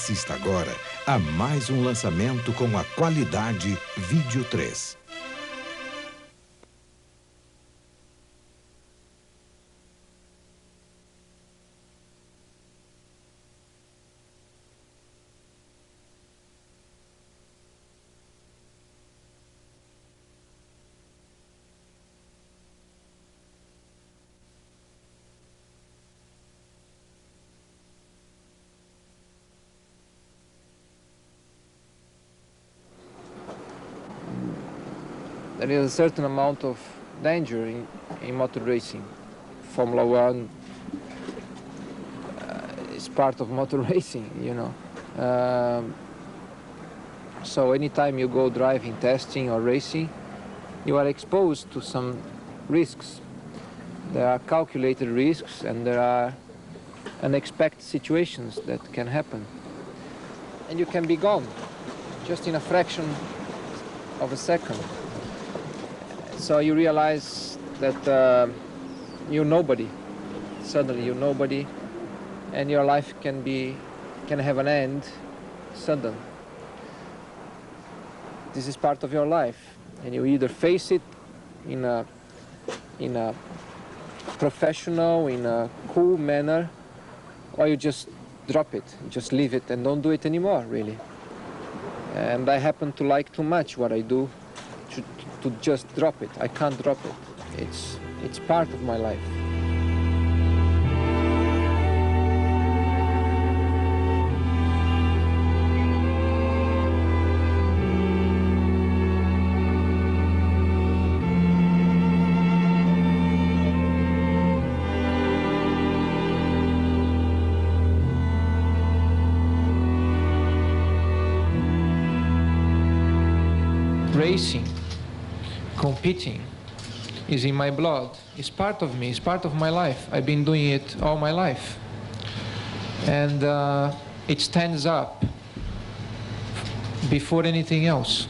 Assista agora a mais um lançamento com a qualidade Vídeo 3. There is a certain amount of danger in motor racing. Formula One is part of motor racing, you know. So anytime you go driving, testing or racing, you are exposed to some risks. There are calculated risks and there are unexpected situations that can happen. And you can be gone just in a fraction of a second. So you realize that you're nobody. Suddenly you're nobody, and your life can have an end sudden. This is part of your life, and you either face it in a professional, in a cool manner, or you just drop it, just leave it and don't do it anymore, really. And I happen to like too much what I do to just drop it. I can't drop it. It's part of my life. Racing, competing, is in my blood. It's part of me. It's part of my life. I've been doing it all my life. And it stands up before anything else.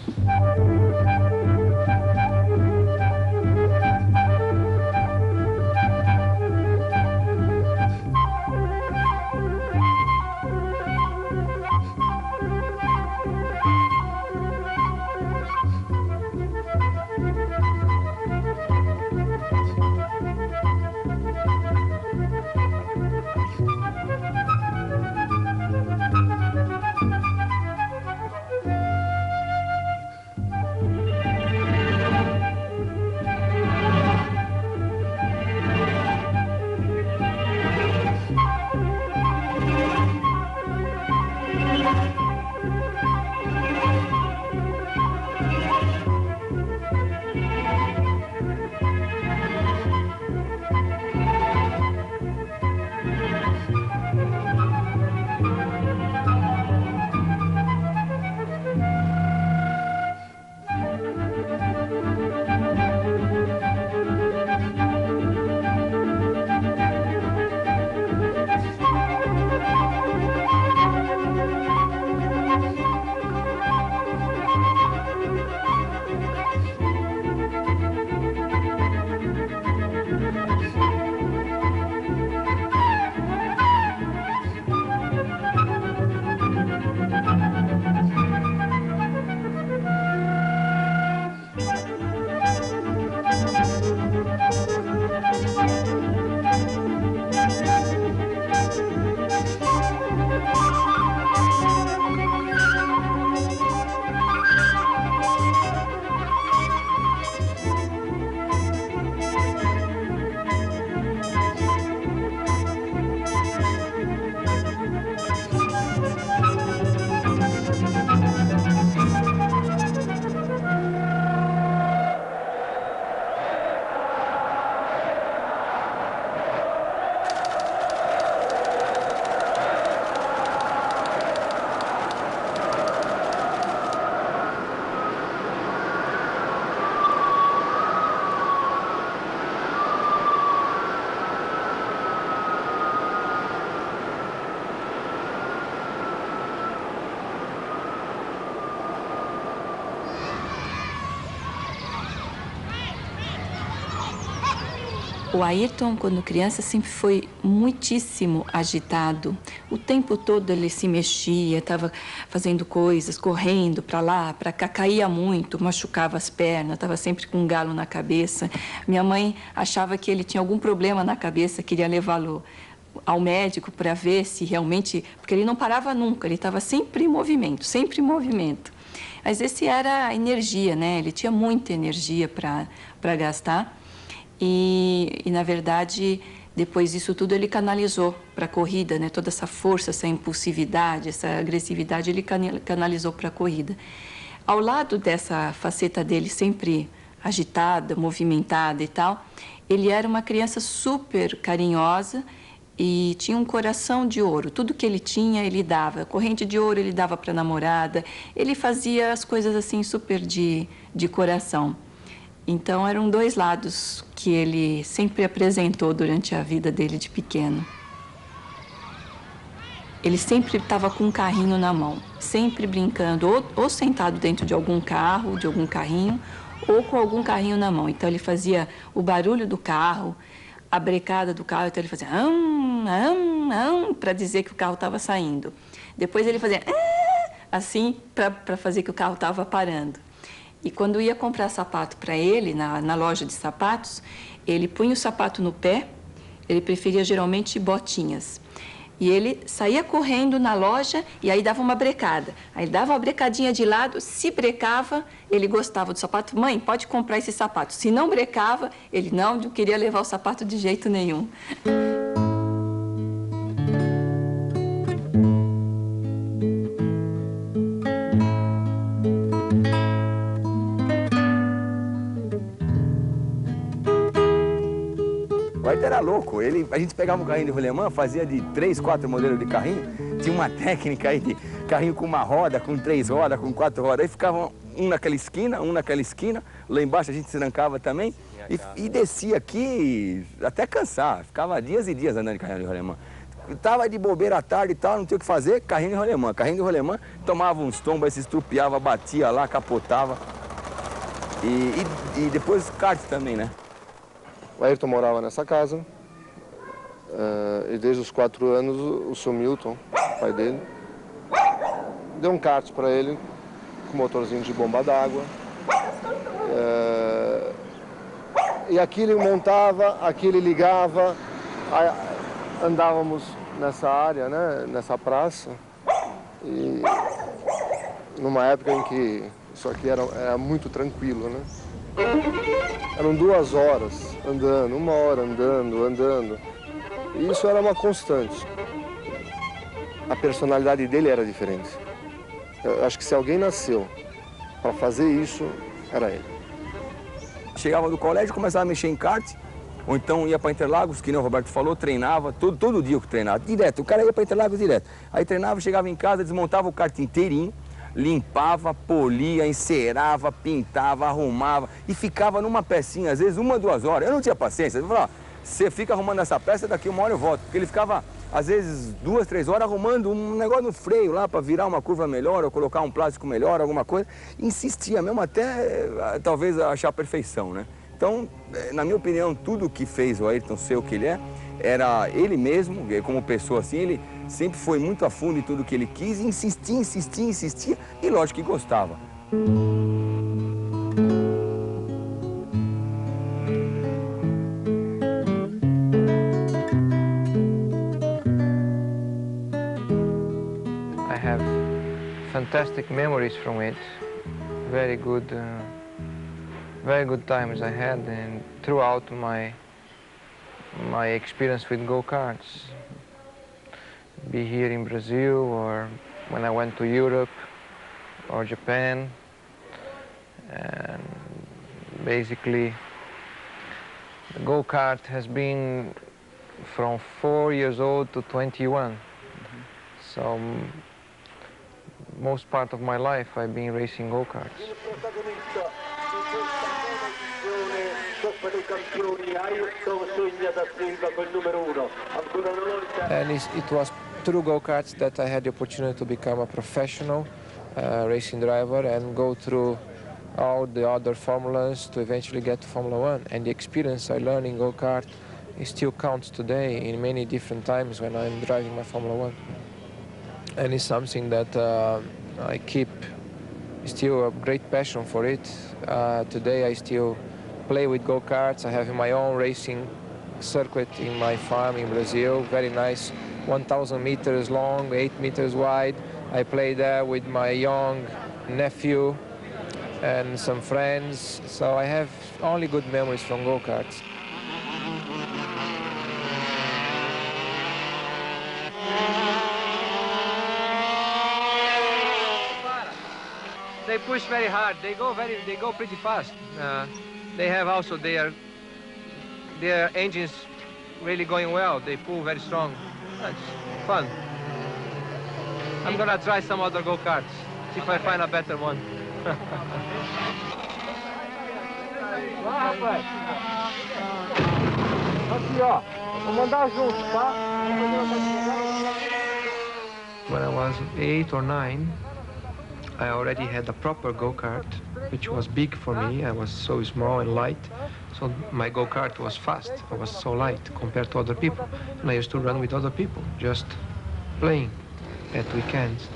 O Ayrton, quando criança, sempre foi muitíssimo agitado. O tempo todo ele se mexia, estava fazendo coisas, correndo para lá, para cá, caía muito, machucava as pernas, estava sempre com um galo na cabeça. Minha mãe achava que ele tinha algum problema na cabeça, queria levá-lo ao médico para ver se realmente... Porque ele não parava nunca, ele estava sempre em movimento, sempre em movimento. Mas esse era a energia, né? Ele tinha muita energia para gastar. E, na verdade, depois disso tudo, ele canalizou para a corrida, né? Toda essa força, essa impulsividade, essa agressividade, ele canalizou para a corrida. Ao lado dessa faceta dele sempre agitada, movimentada e tal, ele era uma criança super carinhosa e tinha um coração de ouro. Tudo que ele tinha, ele dava. Corrente de ouro, ele dava para a namorada. Ele fazia as coisas assim super de coração. Então, eram dois lados que ele sempre apresentou durante a vida dele de pequeno. Ele sempre estava com um carrinho na mão, sempre brincando, ou sentado dentro de algum carro, de algum carrinho, ou com algum carrinho na mão. Então, ele fazia o barulho do carro, a brecada do carro, então ele fazia para dizer que o carro estava saindo. Depois ele fazia assim para fazer que o carro estava parando. E quando ia comprar sapato para ele, na loja de sapatos, ele punha o sapato no pé, ele preferia geralmente botinhas. E ele saía correndo na loja e aí dava uma brecada. Aí ele dava uma brecadinha de lado, se brecava, ele gostava do sapato. Mãe, pode comprar esse sapato. Se não brecava, ele não queria levar o sapato de jeito nenhum. O Ayrton era louco, a gente pegava um carrinho de rolemã, fazia de 3, 4 modelos de carrinho, tinha uma técnica aí de carrinho com uma roda, com 3 rodas, com 4 rodas, aí ficava um naquela esquina, lá embaixo a gente se trancava também e descia aqui até cansar, ficava dias e dias andando de carrinho de rolemã. Tava de bobeira à tarde e tal, não tinha o que fazer, carrinho de rolemã, tomava uns tombos, aí se estrupiava, batia lá, capotava e depois kart também, né? O Ayrton morava nessa casa e desde os 4 anos o seu Milton, o pai dele, deu um kart para ele com motorzinho de bomba d'água. E aqui ele montava, aqui ele ligava, andávamos nessa área, né, nessa praça, e numa época em que isso aqui era muito tranquilo, né? Eram 2 horas andando, 1 hora andando. E isso era uma constante. A personalidade dele era diferente. Eu acho que se alguém nasceu para fazer isso, era ele. Chegava do colégio, começava a mexer em kart, ou então ia para Interlagos, que nem o Roberto falou, treinava, todo dia que treinava, direto. O cara ia para Interlagos direto. Aí treinava, chegava em casa, desmontava o kart inteirinho, limpava, polia, encerava, pintava, arrumava e ficava numa pecinha, às vezes 1, 2 horas. Eu não tinha paciência. Eu falava, você fica arrumando essa peça, daqui 1 hora eu volto. Porque ele ficava, às vezes, 2, 3 horas arrumando um negócio no freio lá para virar uma curva melhor ou colocar um plástico melhor, alguma coisa. Insistia mesmo até, talvez, achar a perfeição, né? Então, na minha opinião, tudo que fez o Ayrton ser o que ele é, era ele mesmo, como pessoa assim, ele sempre foi muito a fundo em tudo que ele quis, insistia, e lógico que gostava. I have fantastic memories from it, very good times I had and throughout my experience with go-karts. Be here in Brazil or when I went to Europe or Japan, and basically the go-kart has been from 4 years old to 21. So most part of my life I've been racing go-karts. And it was through go-karts that I had the opportunity to become a professional racing driver and go through all the other formulas to eventually get to Formula One. And the experience I learned in go-kart, it still counts today in many different times when I'm driving my Formula One. And it's something that I keep still a great passion for it. Today I still play with go-karts. I have my own racing circuit in my farm in Brazil, very nice, 1,000 meters long, 8 meters wide. I play there with my young nephew and some friends, so I have only good memories from go-karts. They push very hard. They go pretty fast. They have also their engines really going well. They pull very strong. That's fun. I'm gonna try some other go-karts, see if I find a better one. When I was 8 or 9, I already had a proper go-kart, which was big for me. I was so small and light, so my go-kart was fast. I was so light compared to other people. And I used to run with other people, just playing at weekends.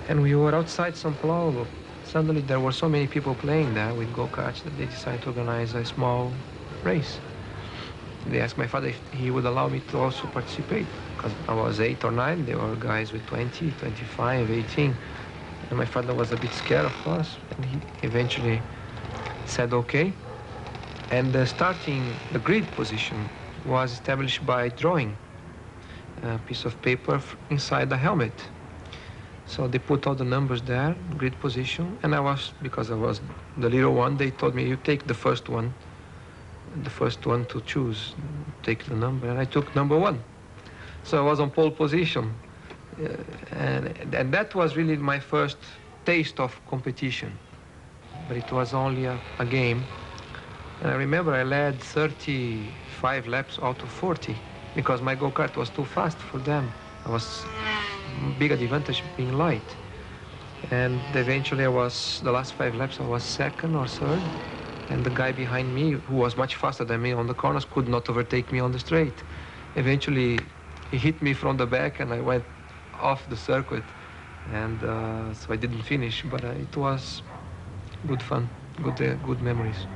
And we were outside São Paulo. Suddenly there were so many people playing there with go-karts that they decided to organize a small race. They asked my father if he would allow me to also participate, because I was 8 or 9. There were guys with 20, 25, 18. And my father was a bit scared, of course, and he eventually said okay. And the grid position was established by drawing a piece of paper inside the helmet. So they put all the numbers there, grid position, and because I was the little one, they told me, you take the first one to choose, take the number, and I took number 1. So I was on pole position. And that was really my first taste of competition. But it was only a game. And I remember I led 35 laps out of 40 because my go-kart was too fast for them. I was big advantage being light. And eventually the last 5 laps I was 2nd or 3rd. And the guy behind me, who was much faster than me on the corners, could not overtake me on the straight. Eventually he hit me from the back and I went off the circuit, and so I didn't finish, but it was good fun, good memories.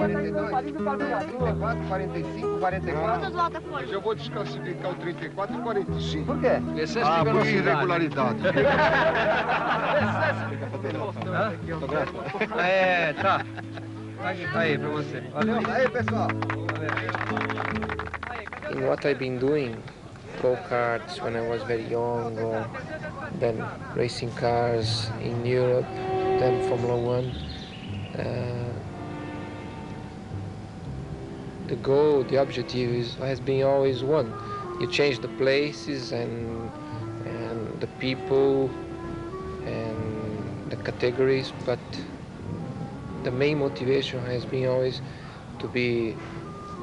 44, 45, 44. Quantas voltas foram? Mas eu vou desclassificar o 34 e 45. Por quê? Por irregularidade. Tá. Aí, pra você. Valeu. Aí, pessoal. In what I've been doing, go-karts when I was very young, or then racing cars in Europe, then Formula One, the goal, the objective has been always one. You change the places and the people and the categories, but the main motivation has been always to be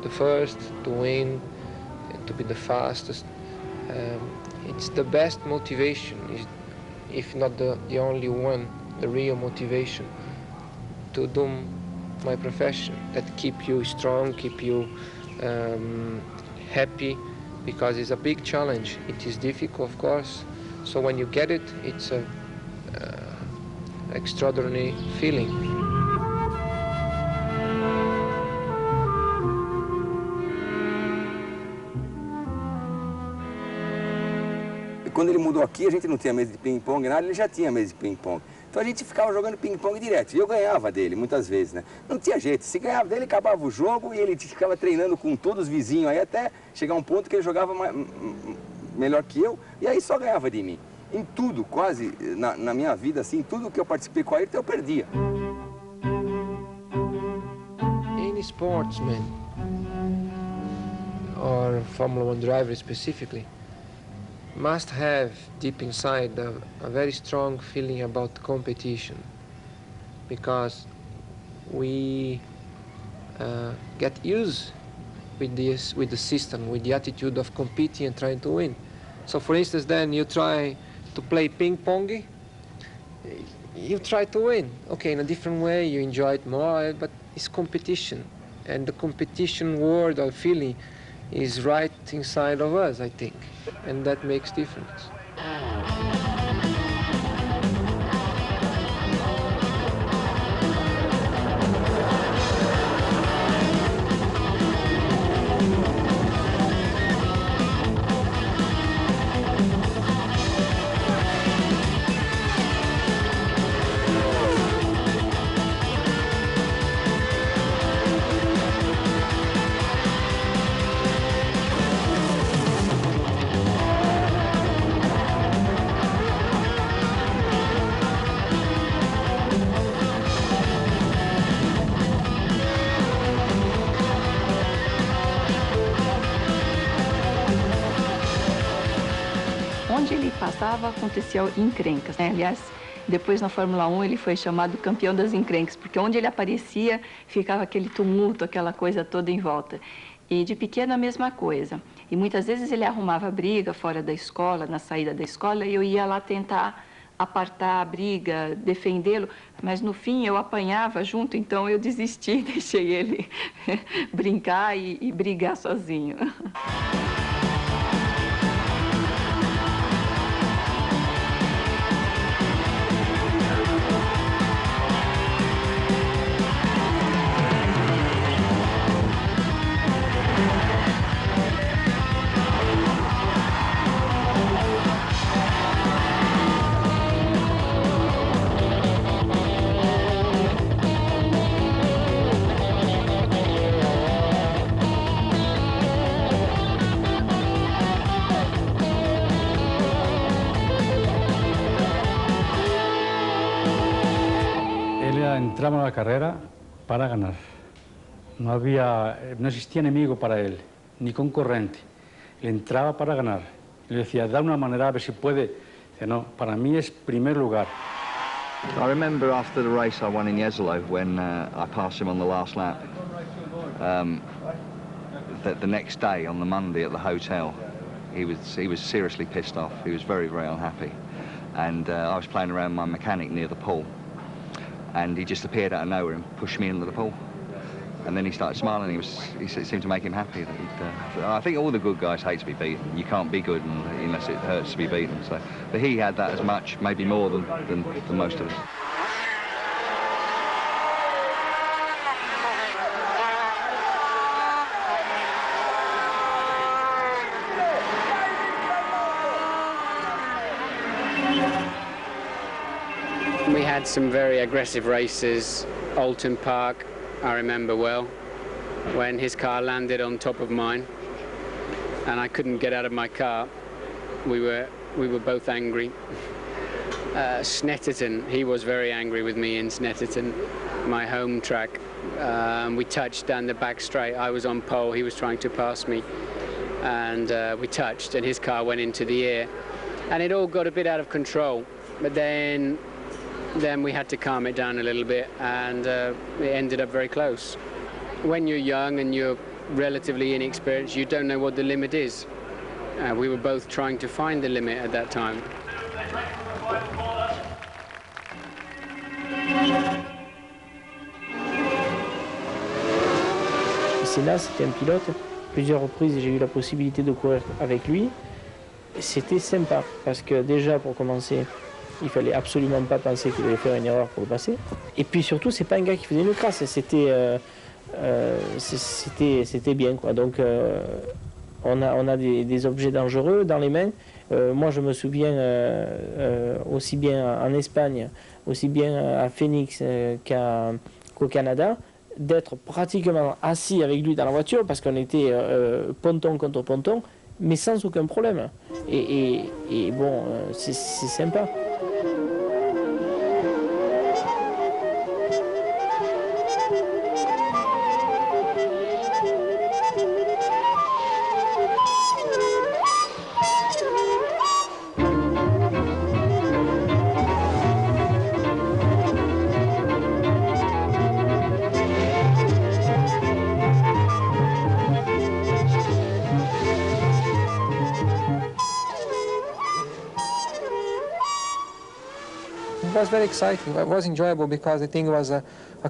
the first, to win, to be the fastest. It's the best motivation, if not the only one, the real motivation to do my profession, that keep you strong, keep you happy, because it's a big challenge. It is difficult, of course, so when you get it, it's an extraordinary feeling. Quando ele mudou aqui, a gente não tinha mesa de ping-pong, nada, ele já tinha mesa de ping-pong. Então a gente ficava jogando ping-pong direto, e eu ganhava dele muitas vezes, né? Não tinha jeito, se ganhava dele, acabava o jogo e ele ficava treinando com todos os vizinhos, aí até chegar um ponto que ele jogava melhor que eu, e aí só ganhava de mim. Em tudo, quase, na minha vida, assim, tudo que eu participei com a Ayrton, eu perdia. Any sportsman, or Formula One driver specifically, must have deep inside a very strong feeling about competition, because we get used with the system, with the attitude of competing and trying to win. So for instance, then you try to play ping pong, you try to win. Okay, in a different way, you enjoy it more, but it's competition. And the competition word or feeling is right inside of us, I think. And that makes difference. Onde ele passava, acontecia encrencas, né? Aliás, depois na Fórmula 1 ele foi chamado campeão das encrencas, porque onde ele aparecia, ficava aquele tumulto, aquela coisa toda em volta. E de pequeno a mesma coisa. E muitas vezes ele arrumava briga fora da escola, na saída da escola, e eu ia lá tentar apartar a briga, defendê-lo, mas no fim eu apanhava junto, então eu desisti, deixei ele brincar e brigar sozinho. Entramos a la carrera para ganar. No existía enemigo para él, ni concurrente. Él entraba para ganar. Le decía, da una manera a ver si puede. Dice, no, para mí es primer lugar. I remember after the race I won in Jesolo when I passed him on the last lap. The next day, on the Monday at the hotel, he was seriously pissed off. He was very, very unhappy. And I was playing around with my mechanic near the pool. And he just appeared out of nowhere and pushed me into the pool. And then he started smiling. It seemed to make him happy. I think all the good guys hate to be beaten. You can't be good unless it hurts to be beaten. So, but he had that as much, maybe more than most of us. We had some very aggressive races. Alton Park, I remember well, when his car landed on top of mine and I couldn't get out of my car. We were both angry. Snetterton, he was very angry with me in Snetterton, my home track. We touched down the back straight. I was on pole, he was trying to pass me, and we touched and his car went into the air. And it all got a bit out of control, but then we had to calm it down a little bit, and it ended up very close. When you're young and you're relatively inexperienced, you don't know what the limit is. We were both trying to find the limit at that time. Senna, c'était un pilote. Plusieurs reprises, j'ai eu la possibilité de courir avec lui. C'était sympa, parce que déjà, pour commencer, il fallait absolument pas penser qu'il allait faire une erreur pour le passer. Et puis surtout, c'est pas un gars qui faisait une crasse, c'était bien, quoi. Donc on a des objets dangereux dans les mains. Moi, je me souviens aussi bien en Espagne, aussi bien à Phoenix qu'au Canada, d'être pratiquement assis avec lui dans la voiture, parce qu'on était ponton contre ponton, mais sans aucun problème. Et bon, c'est sympa. was very exciting. It was enjoyable because I think it was a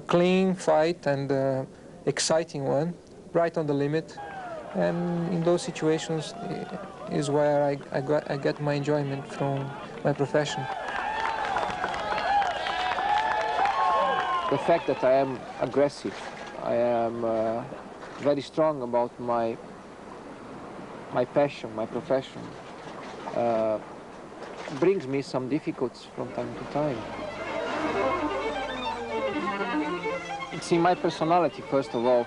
clean fight and exciting one, right on the limit. And in those situations is where I get my enjoyment from my profession. The fact that I am aggressive, I am very strong about my passion, my profession, brings me some difficulties from time to time. It's in my personality, first of all,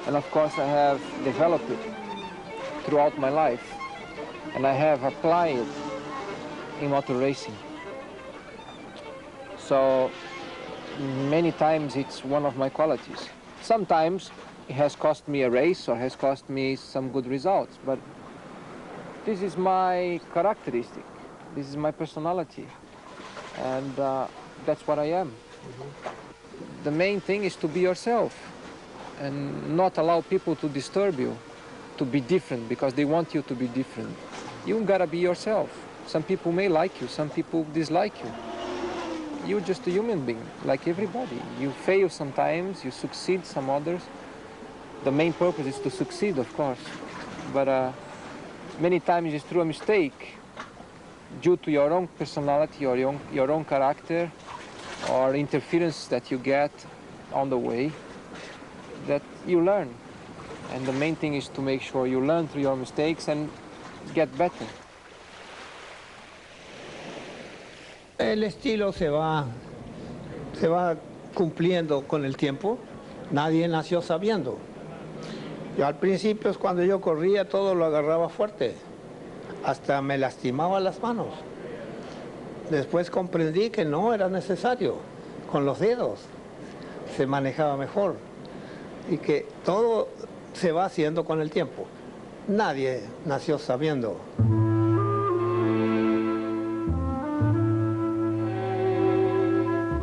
and of course I have developed it throughout my life, and I have applied it in motor racing. So many times it's one of my qualities. Sometimes it has cost me a race or has cost me some good results, but this is my characteristic, this is my personality, and that's what I am. The main thing is to be yourself and not allow people to disturb you, to be different because they want you to be different. You gotta be yourself. Some people may like you, some people dislike you. You're just a human being, like everybody. You fail sometimes, you succeed some others. The main purpose is to succeed, of course, but many times it's through a mistake, due to your own personality or your own character or interference that you get on the way, that you learn. And the main thing is to make sure you learn through your mistakes and get better. El estilo se va cumpliendo con el tiempo. Nadie nació sabiendo. Yo al principio, cuando yo corría, todo lo agarraba fuerte. Hasta me lastimaba las manos. Después comprendí que no era necesario. Con los dedos se manejaba mejor. Y que todo se va haciendo con el tiempo. Nadie nació sabiendo.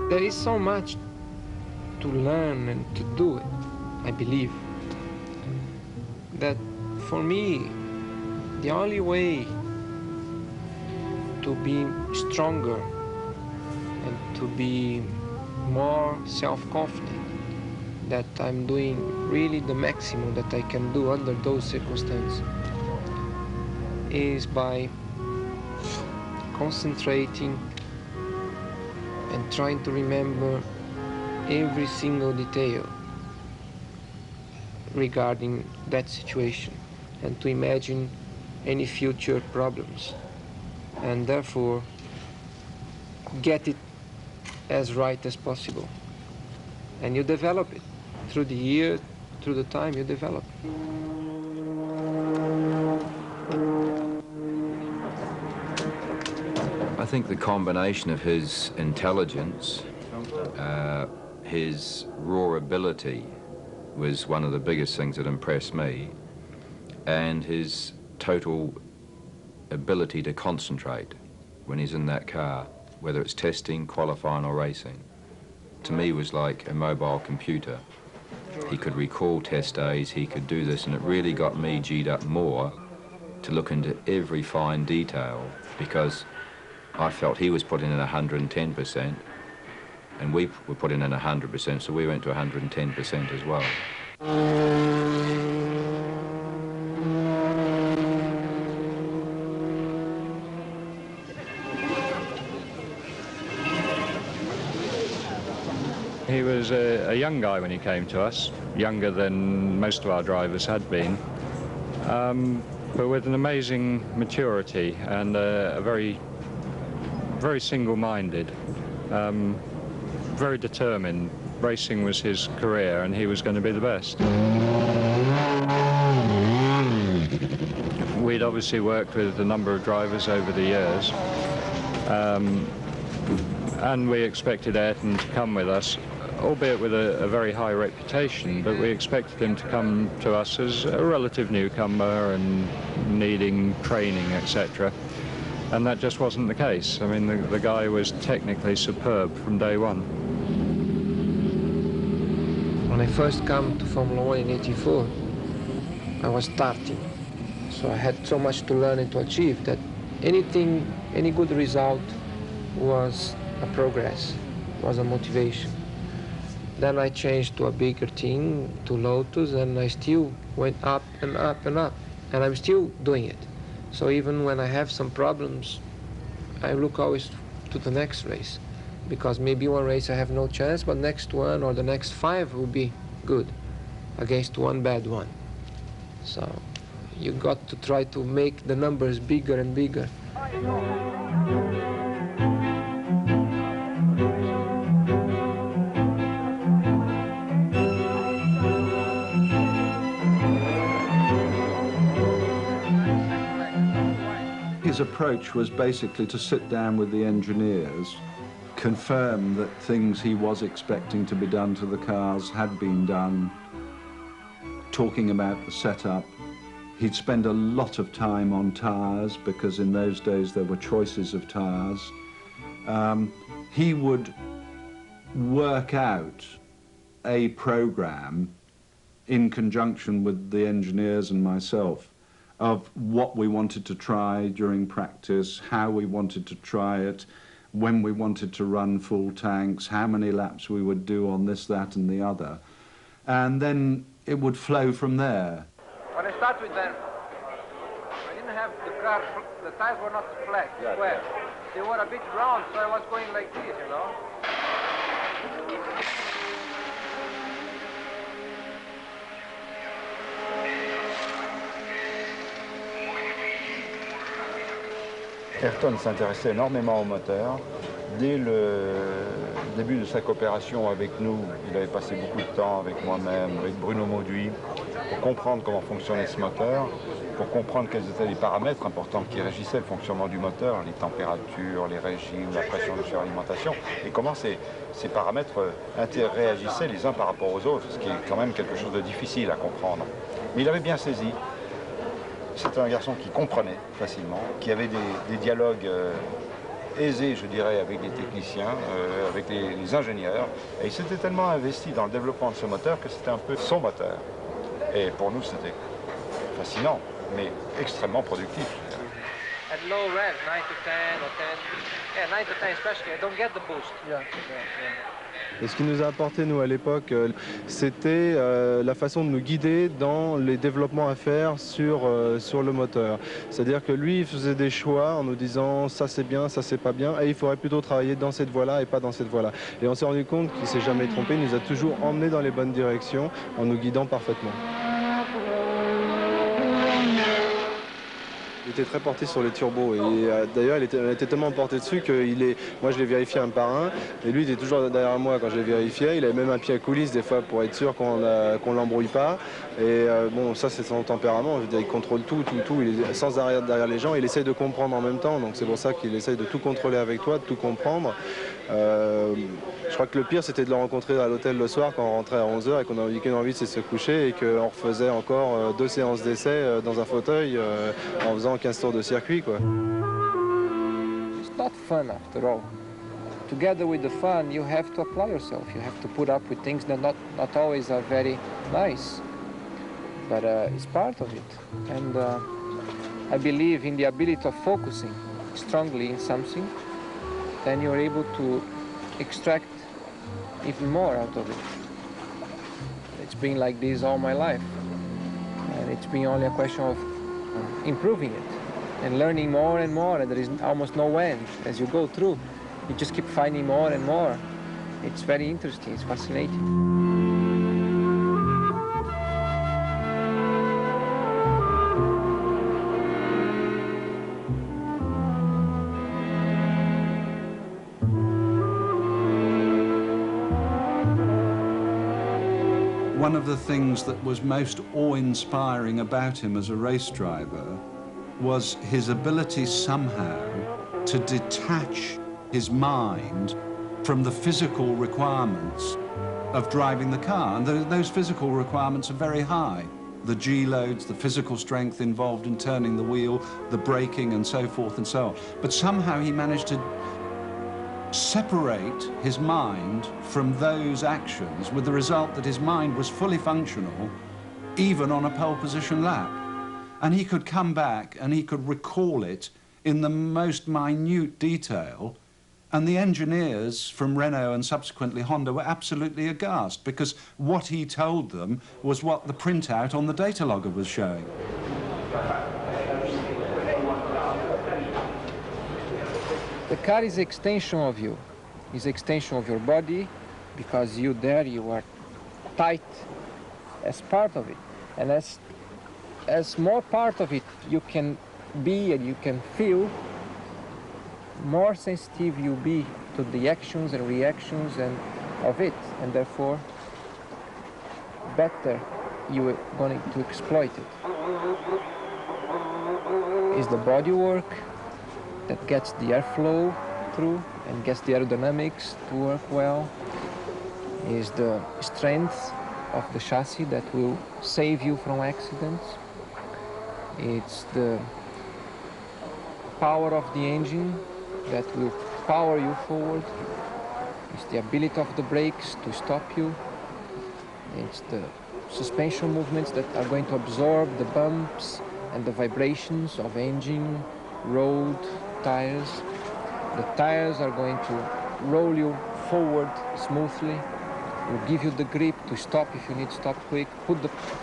There is so much to learn and to do it, I believe, that for me, the only way to be stronger and to be more self-confident that I'm doing really the maximum that I can do under those circumstances is by concentrating and trying to remember every single detail regarding that situation and to imagine any future problems and therefore get it as right as possible. And you develop it through the year, through the time you develop it. I think the combination of his intelligence, his raw ability was one of the biggest things that impressed me, and his total ability to concentrate when he's in that car, whether it's testing, qualifying or racing. To me was like a mobile computer. He could recall test days, he could do this, and it really got me G'd up more to look into every fine detail, because I felt he was putting in 110%, and we were putting in 100%, so we went to 110% as well. He was a young guy when he came to us, younger than most of our drivers had been, but with an amazing maturity and a very single-minded, very determined. Racing was his career and he was going to be the best. We'd obviously worked with a number of drivers over the years, and we expected Ayrton to come with us, albeit with a very high reputation, but we expected him to come to us as a relative newcomer and needing training, etc. And that just wasn't the case. I mean, the guy was technically superb from day one. When I first came to Formula 1 in '84, I was starting. So I had so much to learn and to achieve that any good result was a progress, was a motivation. Then I changed to a bigger team, to Lotus, and I still went up and up and up. And I'm still doing it. So even when I have some problems, I look always to the next race. Because maybe one race I have no chance, but next one or the next 5 will be good against one bad one. So you got to try to make the numbers bigger and bigger. His approach was basically to sit down with the engineers, confirm that things he was expecting to be done to the cars had been done, talking about the setup. He'd spend a lot of time on tyres, because in those days there were choices of tyres. He would work out a program in conjunction with the engineers and myself of what we wanted to try during practice, how we wanted to try it, when we wanted to run full tanks, how many laps we would do on this, that and the other. And then it would flow from there. When I started with them, I didn't have the car, the tires were not flat, square. They were a bit round, so I was going like this, you know. Ayrton s'intéressait énormément au moteur. Dès le début de sa coopération avec nous, il avait passé beaucoup de temps avec moi-même, avec Bruno Mauduit, pour comprendre comment fonctionnait ce moteur, pour comprendre quels étaient les paramètres importants qui régissaient le fonctionnement du moteur, les températures, les régimes, la pression de suralimentation, et comment ces paramètres interréagissaient les uns par rapport aux autres, ce qui est quand même quelque chose de difficile à comprendre. Mais il avait bien saisi. C'était un garçon qui comprenait facilement, qui avait des dialogues aisés, je dirais, avec les techniciens, avec les ingénieurs. Et il s'était tellement investi dans le développement de ce moteur que c'était un peu son moteur. Et pour nous, c'était fascinant, mais extrêmement productif. At low rev, 9 to 10 or 10, yeah, 9 to 10 especially, I don't get the boost. Yeah. Et ce qui nous a apporté, nous, à l'époque, c'était la façon de nous guider dans les développements à faire sur le moteur. C'est-à-dire que lui, il faisait des choix en nous disant ça c'est bien, ça c'est pas bien, et il faudrait plutôt travailler dans cette voie-là et pas dans cette voie-là. Et on s'est rendu compte qu'il ne s'est jamais trompé, il nous a toujours emmenés dans les bonnes directions en nous guidant parfaitement. Il était très porté sur les turbos et d'ailleurs il était tellement porté dessus que moi je l'ai vérifié un par un et lui il était toujours derrière moi quand je l'ai vérifié. Il avait même un pied à coulisses des fois pour être sûr qu'on l'embrouille pas. Et bon, ça c'est son tempérament, je veux dire, il contrôle tout, il est sans arrêt derrière les gens, il essaye de comprendre en même temps, donc c'est pour ça qu'il essaye de tout contrôler avec toi, de tout comprendre. Je crois que le pire c'était de le rencontrer à l'hôtel le soir quand on rentrait à 11h et qu'on avait qu'une envie, c'est de se coucher et qu'on refaisait encore 2 séances d'essai dans un fauteuil en faisant 15 tours de circuit, quoi. It's not fun after all. Together with the fun, you have to apply yourself. You have to put up with things that not always are very nice. But it's part of it. And I believe in the ability of focusing strongly in something, then you're able to extract even more out of it. It's been like this all my life. And it's been only a question of improving it and learning more and more, and there is almost no end. As you go through, you just keep finding more and more. It's very interesting, it's fascinating. One of the things that was most awe-inspiring about him as a race driver was his ability somehow to detach his mind from the physical requirements of driving the car. And those physical requirements are very high. The G-loads, the physical strength involved in turning the wheel, the braking and so forth and so on. But somehow he managed to separate his mind from those actions with the result that his mind was fully functional even on a pole position lap. And he could come back and he could recall it in the most minute detail And the engineers from Renault and subsequently Honda were absolutely aghast because what he told them was what the printout on the data logger was showing. The car is an extension of you. It's an extension of your body because you are tight as part of it. And as more part of it you can be and you can feel, more sensitive you be to the actions and reactions of it, and therefore better you are going to exploit it. It's the body work that gets the airflow through and gets the aerodynamics to work well. Is the strength of the chassis that will save you from accidents. It's the power of the engine that will power you forward. It's the ability of the brakes to stop you. It's the suspension movements that are going to absorb the bumps and the vibrations of engine, road, tires. The tires are going to roll you forward smoothly, will give you the grip to stop if you need to stop quick,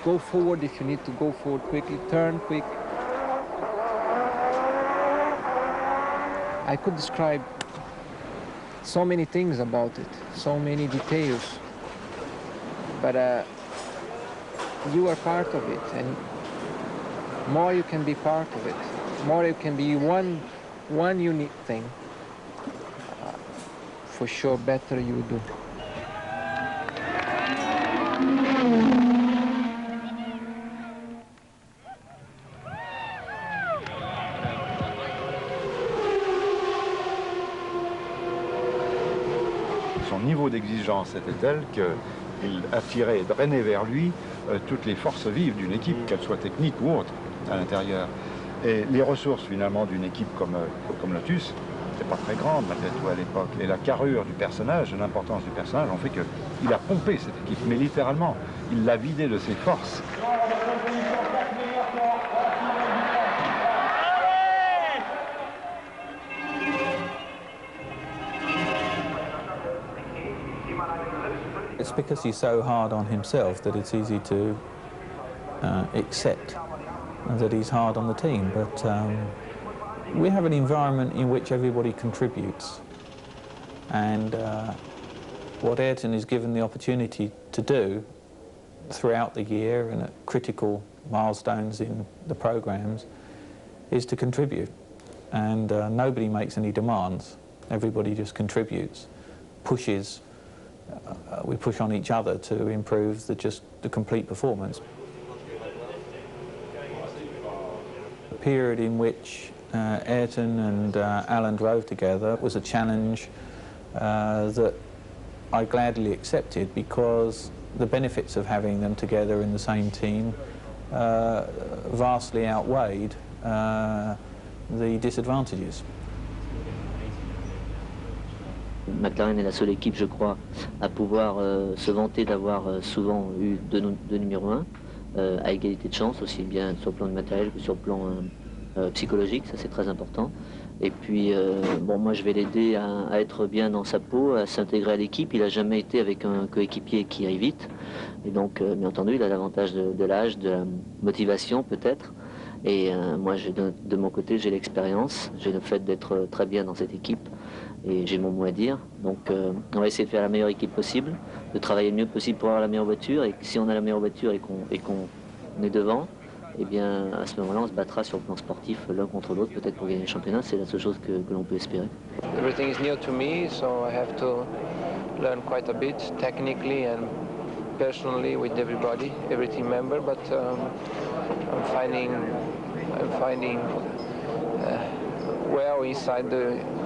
go forward if you need to go forward quickly, turn quick. I could describe so many things about it, so many details, but you are part of it, and more you can be part of it, more you can be one unique thing, for sure better you do. Son niveau d'exigence était tel qu'il attirait et drainait vers lui toutes les forces vives d'une équipe, qu'elles soient techniques ou autres, à l'intérieur. Et les ressources finalement d'une équipe comme Lotus, c'est pas très grande malgré tout à l'époque. Et la carrure du personnage, l'importance du personnage ont fait qu'il a pompé cette équipe, mais littéralement, il l'a vidée de ses forces. It's because he's so hard on himself that it's easy to accept that he's hard on the team. But we have an environment in which everybody contributes. And what Ayrton is given the opportunity to do throughout the year and at critical milestones in the programs is to contribute. And nobody makes any demands. Everybody just contributes, pushes. We push on each other to improve the complete performance. The period in which Ayrton and Alan drove together was a challenge that I gladly accepted because the benefits of having them together in the same team vastly outweighed the disadvantages. McLaren est la seule équipe, je crois, à pouvoir se vanter d'avoir souvent eu deux numéros 1, à égalité de chance, aussi bien sur le plan du matériel que sur le plan psychologique, ça c'est très important. Et puis, bon, moi je vais l'aider à être bien dans sa peau, à s'intégrer à l'équipe. Il n'a jamais été avec un coéquipier qui rit vite. Et donc, bien entendu, il a l'avantage de l'âge, de la motivation peut-être. Et moi, de mon côté, j'ai l'expérience, j'ai le fait d'être très bien dans cette équipe. Et j'ai mon mot à dire. Donc on va essayer de faire la meilleure équipe possible, de travailler le mieux possible pour avoir la meilleure voiture. Et si on a la meilleure voiture et qu'on est devant, eh bien à ce moment-là on se battra sur le plan sportif l'un contre l'autre, peut-être pour gagner le championnat. C'est la seule chose que l'on peut espérer. Everything is new to me, so I have to learn quite a bit technically and personally with everybody, every team member. But I'm finding well inside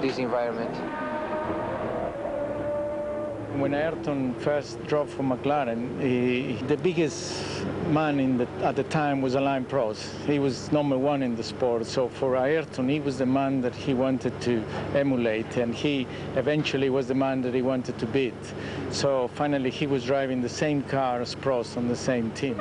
this environment. When Ayrton first drove for McLaren, the biggest man at the time was Alain Prost. He was #1 in the sport, so for Ayrton, he was the man that he wanted to emulate, and he eventually was the man that he wanted to beat. So finally, he was driving the same car as Prost on the same team.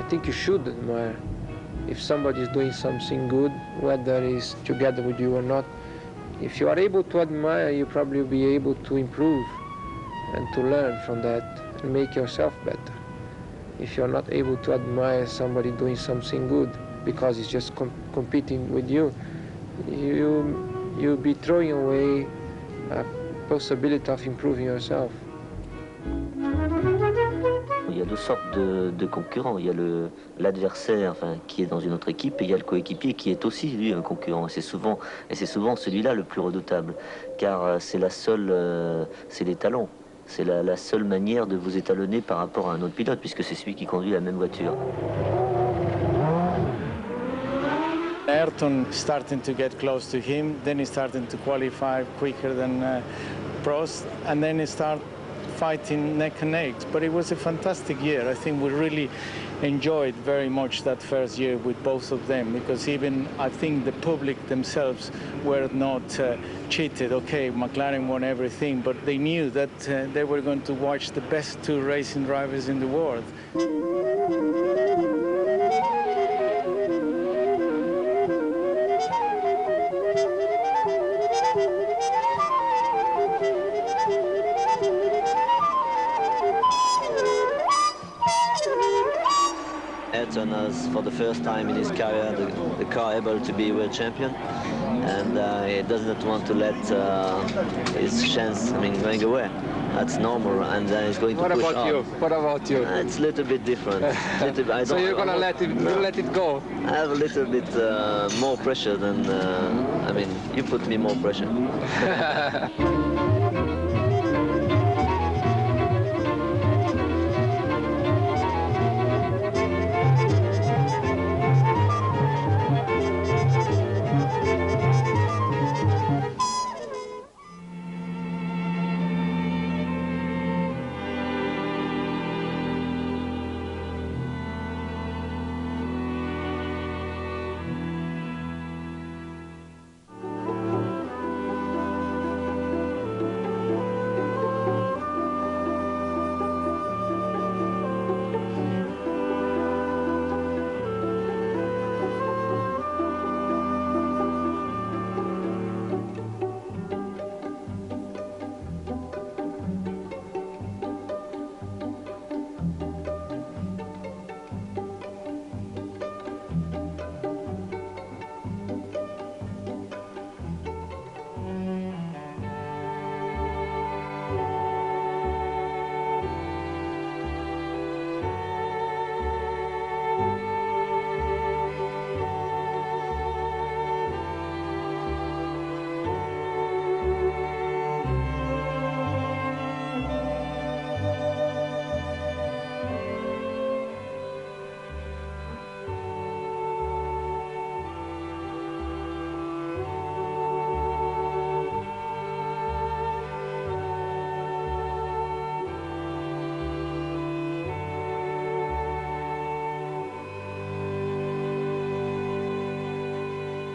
think you should admire. If somebody is doing something good, whether it's together with you or not, if you are able to admire, you probably will be able to improve and to learn from that and make yourself better. If you're not able to admire somebody doing something good because it's just competing with you, you'll be throwing away a possibility of improving yourself. Il y a deux sortes de concurrents. Il y a l'adversaire, enfin, qui est dans une autre équipe, et il y a le coéquipier qui est aussi lui un concurrent. Et c'est souvent celui-là le plus redoutable, car c'est c'est les talons. C'est la seule manière de vous étalonner par rapport à un autre pilote, puisque c'est celui qui conduit la même voiture. Ayrton starting to get close to him, then he started to qualify quicker than Prost, and then he started fighting neck and neck. But it was a fantastic year. I think we really enjoyed very much that first year with both of them, because even I think the public themselves were not cheated. Okay, McLaren won everything, but they knew that they were going to watch the best two racing drivers in the world. Ayrton has, for the first time in his career, the car able to be world champion, and he does not want to let his chance, going away. That's normal, and he's going to push on. What about you? It's a little bit different. So you're gonna let it go? I have a little bit more pressure than, you put me more pressure.